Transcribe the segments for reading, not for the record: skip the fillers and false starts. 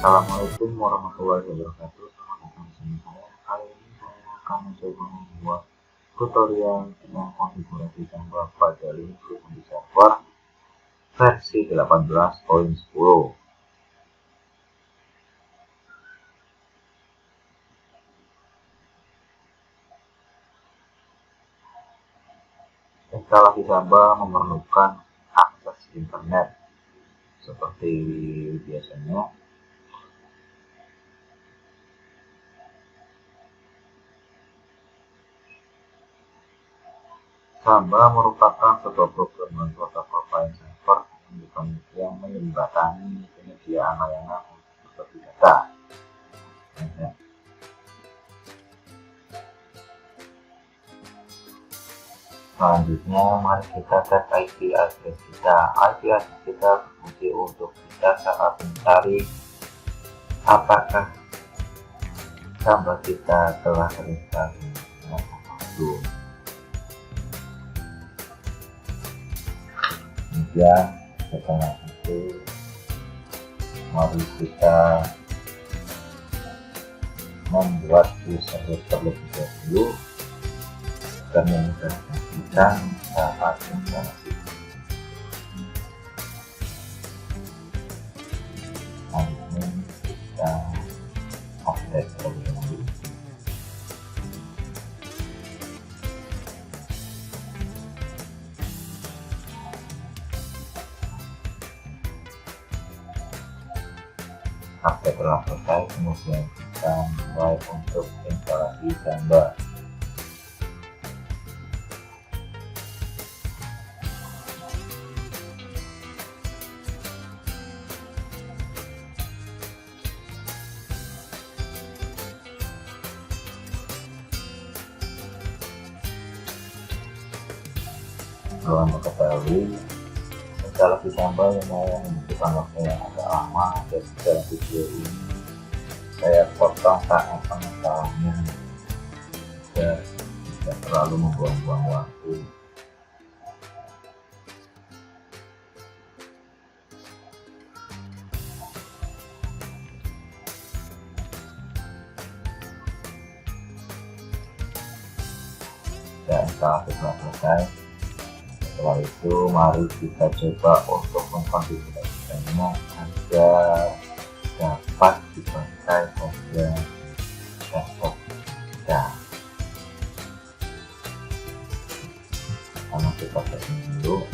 Assalamualaikum warahmatullahi wabarakatuh. Selamat datang di channel saya. Kali ini saya akan mencoba membuat tutorial tentang konfigurasi Samba pada Linux Ubuntu server versi 18.10. Instalasi Samba memerlukan akses internet seperti biasanya. Samba merupakan sebuah program protokol file server yang menjembatani penyediaan layanan untuk berbagi data. Selanjutnya, mari kita cek IP address kita. IP address kita berfungsi untuk kita saat mencari apakah Samba kita telah terinstall atau belum. Kemudian setelah itu mari kita membuat user terlebih dahulu dan memudahkan kita saat instalasi. Selanjutnya kita update terlebih dahulu. Update telah selesai, kemudian kita mulai untuk instalasi Samba. Perlu mengetahui instalasi Samba lumayan membutuhkan waktu yang agak lama, dan dalam video ini saya potong saat penginstalannya agar tidak terlalu membuang-buang waktu. Dan instalasi telah selesai. Setelah itu mari kita coba untuk mengkonfigurasikannya agar dapat dipakai pada desktop kita. Karena kita setting dulu.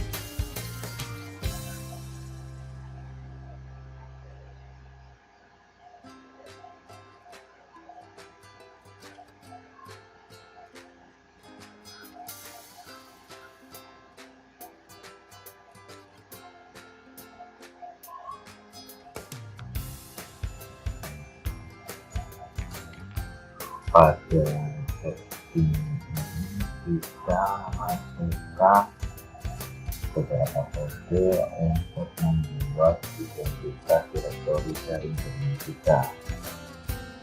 Pada setting ini kita masukkan beberapa kode untuk membuat identitas direktori sharing domain kita.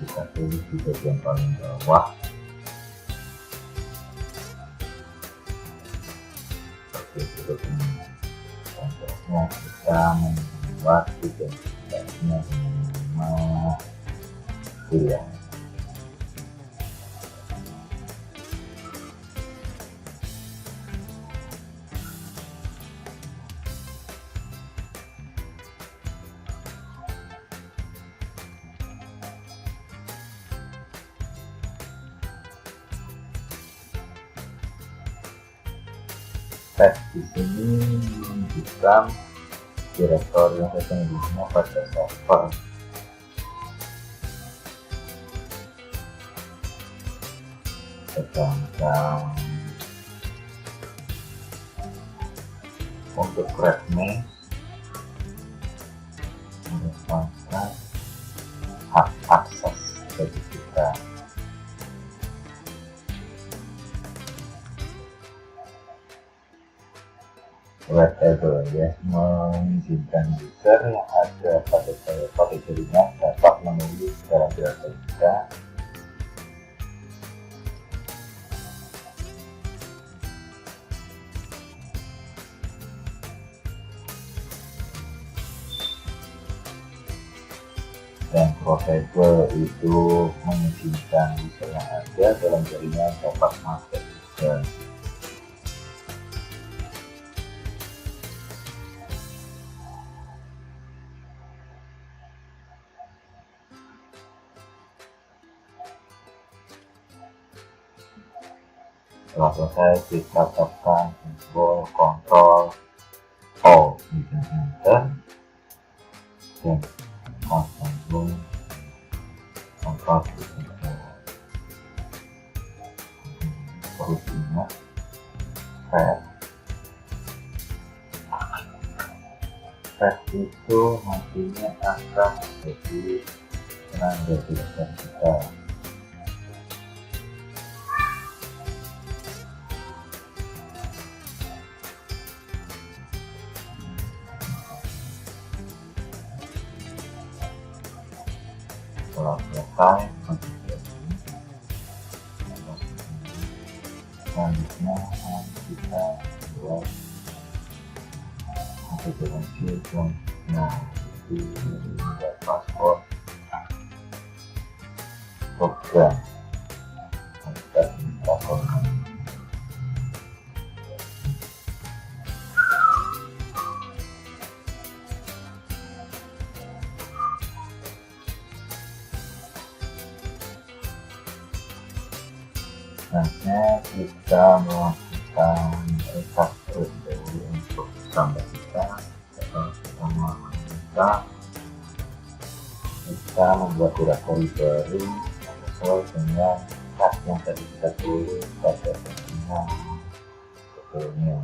Kita tulis di bagian paling bawah seperti ini. Contohnya kita membuat identitasnya dengan nama kuliah. Tes di sini menunjukkan direktori yang sesungguhnya pada server. Sedangkan untuk readme merupakan hak akses bagi kita. Webable ya, mengizinkan user yang ada pada jaringan dapat menulis dalam direktori kita. Dan Portable itu mengizinkan user yang ada dalam jaringan dapat mengakses tugas. Setelah selesai, kita tekan tombol Ctrl O dan Enter, dan tombol Ctrl Enter. Perlu diingat, file itu nantinya akan menjadi tenaga belajar kita. Setelah selesai selanjutnya kita buat konfigurasi itu membuat password program dan installkan. Selanjutnya kita melakukan restart dulu untuk Samba kita. Pertama kita membuat direktori baru sesuai dengan tab yang tadi kita tulis pada postingan sebelumnya.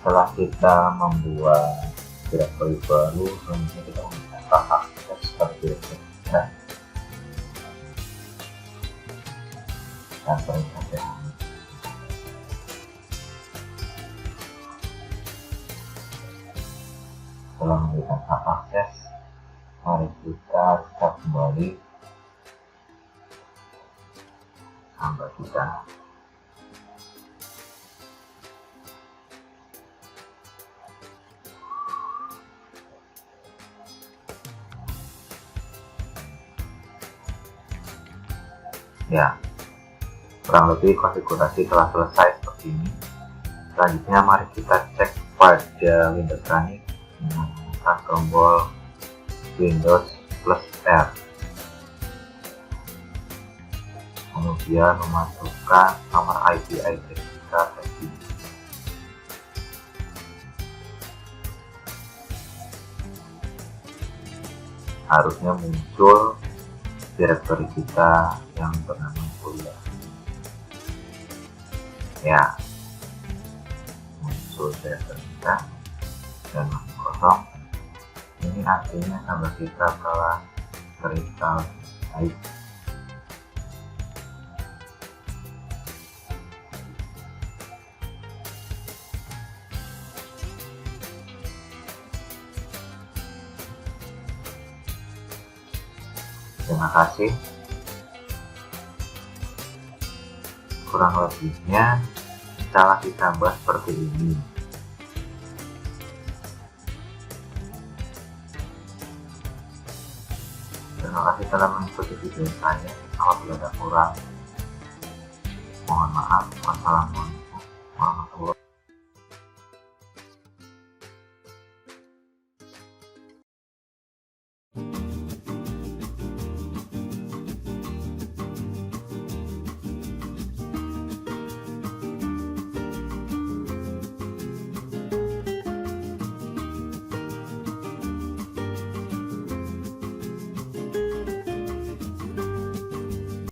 Setelah kita membuat direktori baru, selanjutnya kita meminta akses ke direktori kita dan penyajian. Setelah memberikan hak akses, mari kita start kembali Samba kita. Ya, kurang lebih konfigurasi telah selesai seperti ini. Selanjutnya mari kita cek pada Windows Running dengan menekan tombol Windows plus R, kemudian memasukkan nomor IP address kita tadi. Harusnya muncul direktori kita yang bernama kuliah. Ya, muncul direktori kita dan masih kosong. Ini artinya Samba kita telah terinstall baik. Terima kasih. Kurang lebihnya instalasi Samba seperti ini. Terima kasih telah mengikuti video saya. Apabila ada kurang, mohon maaf. Wassalamualaikum warahmatullahi wabarakatuh.